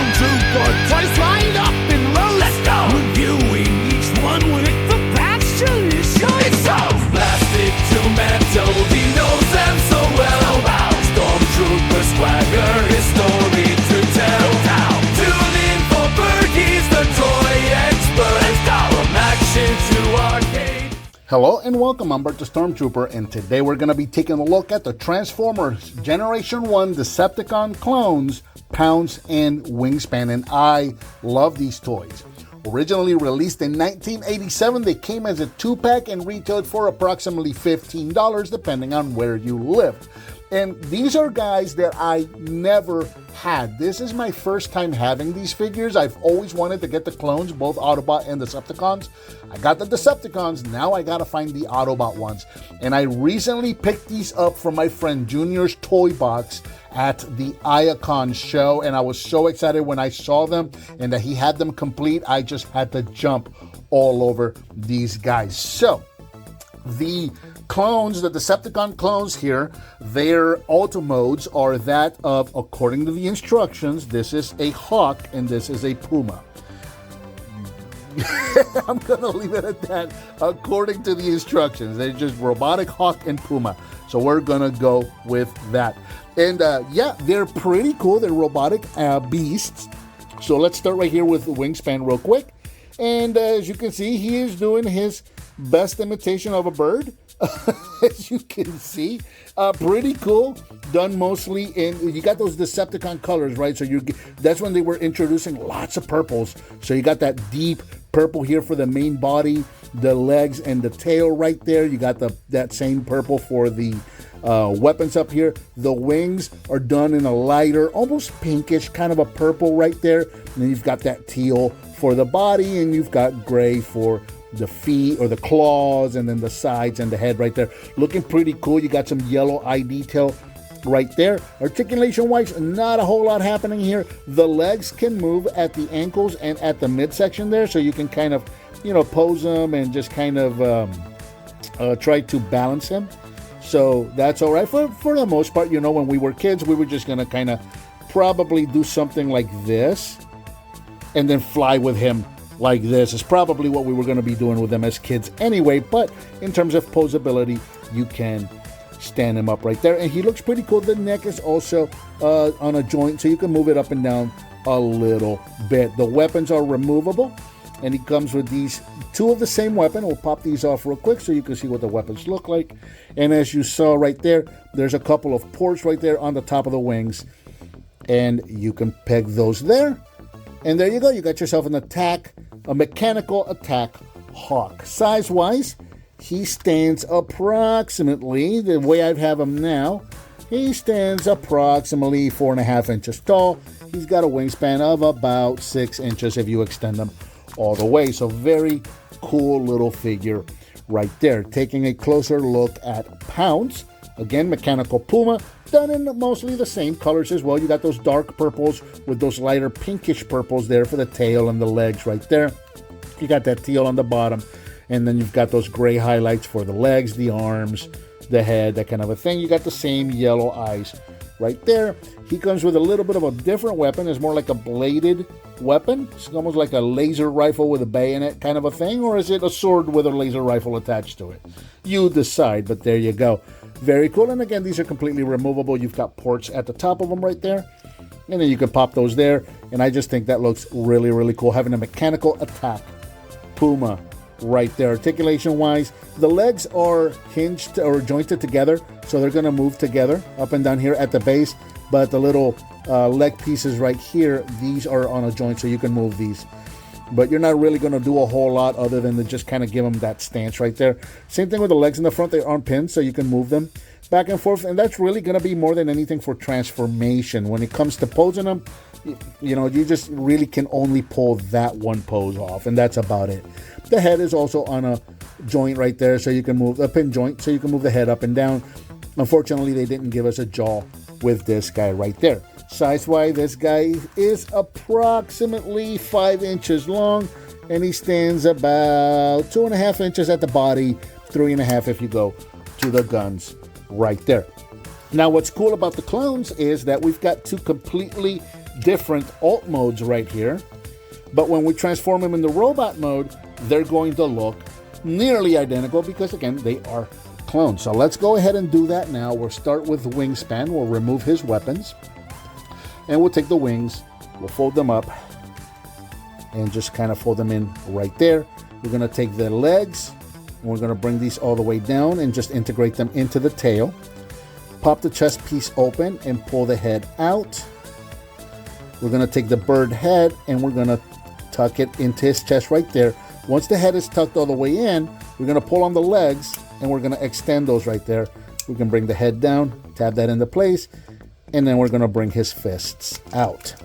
Stormtrooper twice lined up in rows. Let's go! Reviewing each one with the passion it shows. It's so plastic to metal, he knows them so well. Stormtrooper swagger, his story to tell. Tune in for Bert, he's the toy expert. Let's go! From action to arcade. Hello and welcome, I'm Bert the Stormtrooper, and today we're going to be taking a look at the Transformers Generation 1 Decepticon Clones Pounce and Wingspan, and I love these toys. Originally released in 1987, they came as a 2-pack and retailed for approximately $15 depending on where you lived. And these are guys that I never had. This is my first time having these figures. I've always wanted to get the clones, both Autobot and Decepticons. I got the Decepticons, now I gotta find the Autobot ones. And I recently picked these up from my friend Junior's Toy Box at the Iacon show, and I was so excited when I saw them and that he had them complete. I just had to jump all over these guys. So, the clones, the Decepticon clones here, their auto modes are that of, according to the instructions, this is a Hawk and this is a Puma. I'm gonna leave it at that. According to the instructions, they're just robotic Hawk and Puma. So we're gonna go with that. And yeah, they're pretty cool. They're robotic beasts. So let's start right here with the Wingspan real quick. And as you can see, he is doing his best imitation of a bird. As you can see, pretty cool. Done mostly in, you got those Decepticon colors, right? So that's when they were introducing lots of purples. So you got that deep purple here for the main body, the legs, and the tail right there. You got that same purple for the weapons up here. The wings are done in a lighter, almost pinkish kind of a purple right there. And then you've got that teal for the body, and you've got gray for the feet or the claws, and then the sides and the head right there. Looking pretty cool. You got some yellow eye detail right there. Articulation wise, not a whole lot happening here. The legs can move at the ankles and at the midsection there, so you can kind of, you know, pose them and just kind of try to balance him. So that's all right for the most part. You know, when we were kids, we were just gonna kind of probably do something like this and then fly with him like this. Is probably what we were going to be doing with them as kids anyway, but in terms of posability, you can stand him up right there, and he looks pretty cool. The neck is also on a joint, so you can move it up and down a little bit. The weapons are removable, and he comes with these two of the same weapon. We'll pop these off real quick so you can see what the weapons look like. And as you saw right there, there's a couple of ports right there on the top of the wings, and you can peg those there. And there you go. You got yourself a mechanical attack Hawk. Size-wise, he stands approximately, the way I have him now, he stands approximately 4.5 inches tall. He's got a wingspan of about 6 inches if you extend them all the way. So very cool little figure right there. Taking a closer look at Pounce. Again, mechanical Puma, done in mostly the same colors as well. You got those dark purples with those lighter pinkish purples there for the tail and the legs right there. You got that teal on the bottom, and then you've got those gray highlights for the legs, the arms, the head, that kind of a thing. You got the same yellow eyes right there. He comes with a little bit of a different weapon. It's more like a bladed weapon. It's almost like a laser rifle with a bayonet kind of a thing, or is it a sword with a laser rifle attached to it? You decide, but there you go. Very cool. And again, these are completely removable. You've got ports at the top of them right there, and then you can pop those there. And I just think that looks really, really cool, having a mechanical attack Puma right there. Articulation wise, the legs are hinged or jointed together, so they're going to move together up and down here at the base. But the little leg pieces right here, these are on a joint, so you can move these. But you're not really going to do a whole lot other than to just kind of give them that stance right there. Same thing with the legs in the front. They aren't pinned, so you can move them back and forth. And that's really going to be more than anything for transformation. When it comes to posing them, you know, you just really can only pull that one pose off, and that's about it. The head is also on a joint right there, so you can move a pin joint, so you can move the head up and down. Unfortunately, they didn't give us a jaw with this guy right there. Size-wise, this guy is approximately 5 inches long, and he stands about 2.5 inches at the body, 3.5 if you go to the guns right there. Now, what's cool about the clones is that we've got two completely different alt modes right here. But when we transform them into robot mode, they're going to look nearly identical because, again, they are clones. So let's go ahead and do that now. We'll start with Wingspan. We'll remove his weapons. And we'll take the wings. We'll fold them up. And just kind of fold them in right there. We're going to take the legs. And we're going to bring these all the way down and just integrate them into the tail. Pop the chest piece open and pull the head out. We're going to take the bird head and we're going to tuck it into his chest right there. Once the head is tucked all the way in, we're going to pull on the legs and we're going to extend those right there. We can bring the head down, tab that into place, and then we're going to bring his fists out.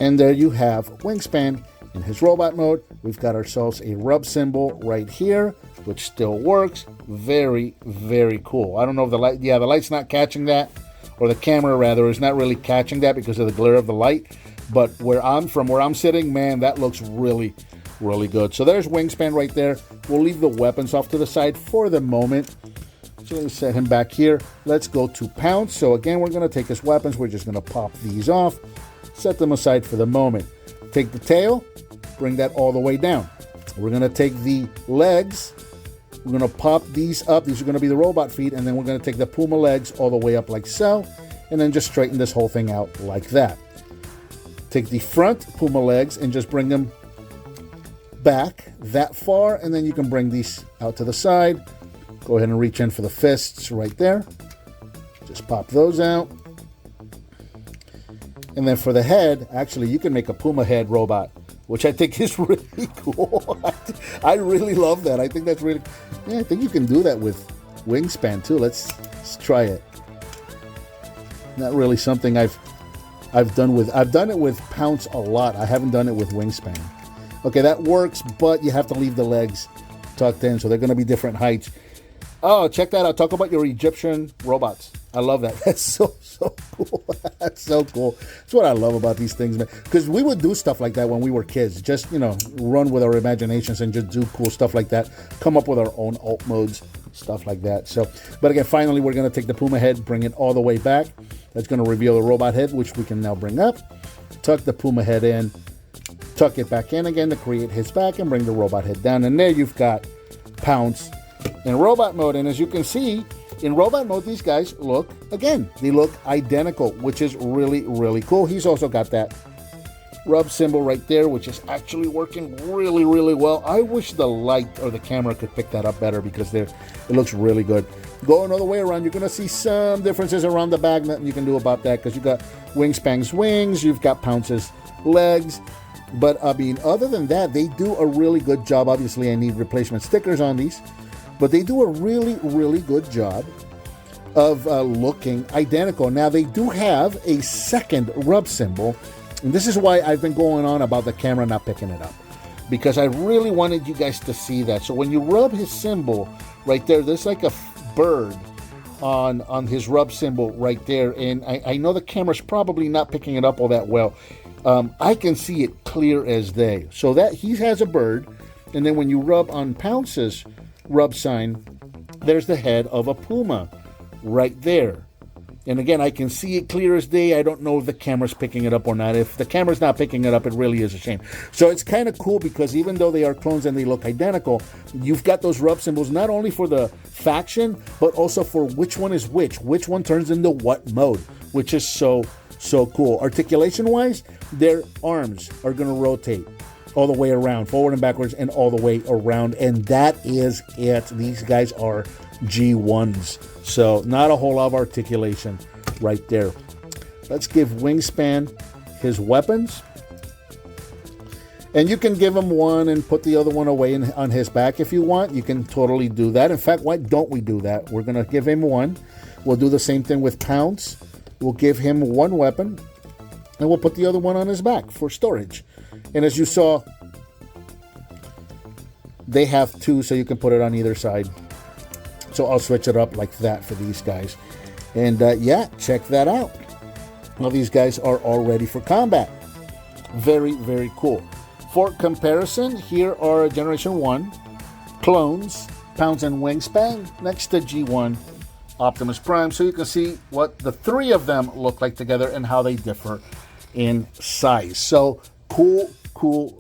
And there you have Wingspan in his robot mode. We've got ourselves a rub symbol right here, which still works. Very, very cool. I don't know if the light, the light's not catching that, or the camera rather is not really catching that because of the glare of the light. But where I'm sitting, man, that looks really, really good. So there's Wingspan right there. We'll leave the weapons off to the side for the moment. So let's set him back here. Let's go to Pounce. So again, we're going to take his weapons. We're just going to pop these off, set them aside for the moment. Take the tail, bring that all the way down. We're going to take the legs. We're going to pop these up. These are going to be the robot feet. And then we're going to take the Puma legs all the way up like so. And then just straighten this whole thing out like that. Take the front Puma legs and just bring them back that far. And then you can bring these out to the side. Go ahead and reach in for the fists right there. Just pop those out. And then for the head, actually, you can make a Puma head robot, which I think is really cool. I really love that. I think that's really... Yeah, I think you can do that with Wingspan, too. Let's try it. Not really something I've done it with Pounce a lot. I haven't done it with Wingspan. Okay, that works, but you have to leave the legs tucked in, so they're going to be different heights. Oh, check that out. Talk about your Egyptian robots. I love that. That's so cool. That's so cool. That's what I love about these things, man. Because we would do stuff like that when we were kids. Just, run with our imaginations and just do cool stuff like that. Come up with our own alt modes, stuff like that. So, but again, finally, we're going to take the Puma head, bring it all the way back. That's going to reveal the robot head, which we can now bring up. Tuck the Puma head in. Tuck it back in again to create his back and bring the robot head down. And there you've got Pounce in robot mode. And as you can see, in robot mode, these guys look, again, they look identical, which is really, really cool. He's also got that rub symbol right there, which is actually working really, really well. I wish the light or the camera could pick that up better because it looks really good. Go another way around, you're going to see some differences around the back. Nothing you can do about that because you've got Wingspan's wings, you've got Pounce's legs. But, I mean, other than that, they do a really good job. Obviously, I need replacement stickers on these. But they do a really, really good job of looking identical. Now, they do have a second rub symbol. And this is why I've been going on about the camera not picking it up. Because I really wanted you guys to see that. So when you rub his symbol right there, there's like a bird on his rub symbol right there. And I know the camera's probably not picking it up all that well. I can see it clear as day. So that he has a bird. And then when you rub on Pounce's rub sign, there's the head of a Puma right there. And again, I can see it clear as day. I don't know if the camera's picking it up or not. If the camera's not picking it up, it really is a shame. So it's kind of cool because even though they are clones and they look identical, you've got those rub symbols not only for the faction, but also for which one is which one turns into what mode, which is so cool. Articulation-wise, their arms are going to rotate all the way around, forward and backwards, and all the way around. And that is it. These guys are G1s. So not a whole lot of articulation right there. Let's give Wingspan his weapons. And you can give him one and put the other one away on his back if you want. You can totally do that. In fact, why don't we do that? We're going to give him one. We'll do the same thing with Pounce. We'll give him one weapon. And we'll put the other one on his back for storage. And as you saw, they have two, so you can put it on either side. So I'll switch it up like that for these guys. And yeah, check that out. Now these guys are all ready for combat. Very, very cool. For comparison, here are Generation 1 clones, Pounce and Wingspan, next to G1 Optimus Prime, so you can see what the three of them look like together and how they differ in size. So cool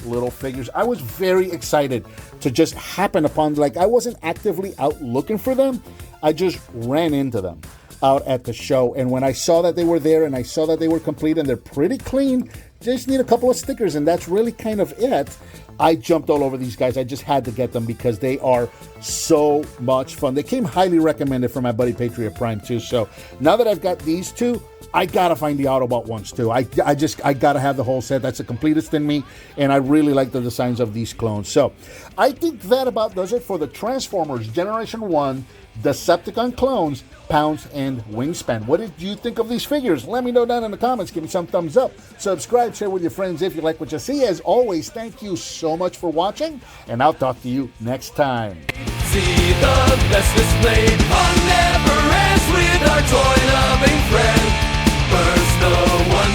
little figures. I was very excited to just happen upon, like, I wasn't actively out looking for them. I just ran into them out at the show, and when I saw that they were there and I saw that they were complete and they're pretty clean, just need a couple of stickers and that's really kind of it, I jumped all over these guys. I just had to get them because they are so much fun. They came highly recommended from my buddy Patriot Prime too. So now that I've got these two, I gotta find the Autobot ones too. I gotta have the whole set. That's the completest in me, and I really like the designs of these clones. So I think that about does it for the Transformers Generation 1 Decepticon Clones Pounce and Wingspan. What did you think of these figures? Let me know down in the comments. Give me some thumbs up. Subscribe, share with your friends if you like what you see. As always, thank you so much for watching, and I'll talk to you next time. See the best displayed on never ends with our toy-loving friend. Burst the one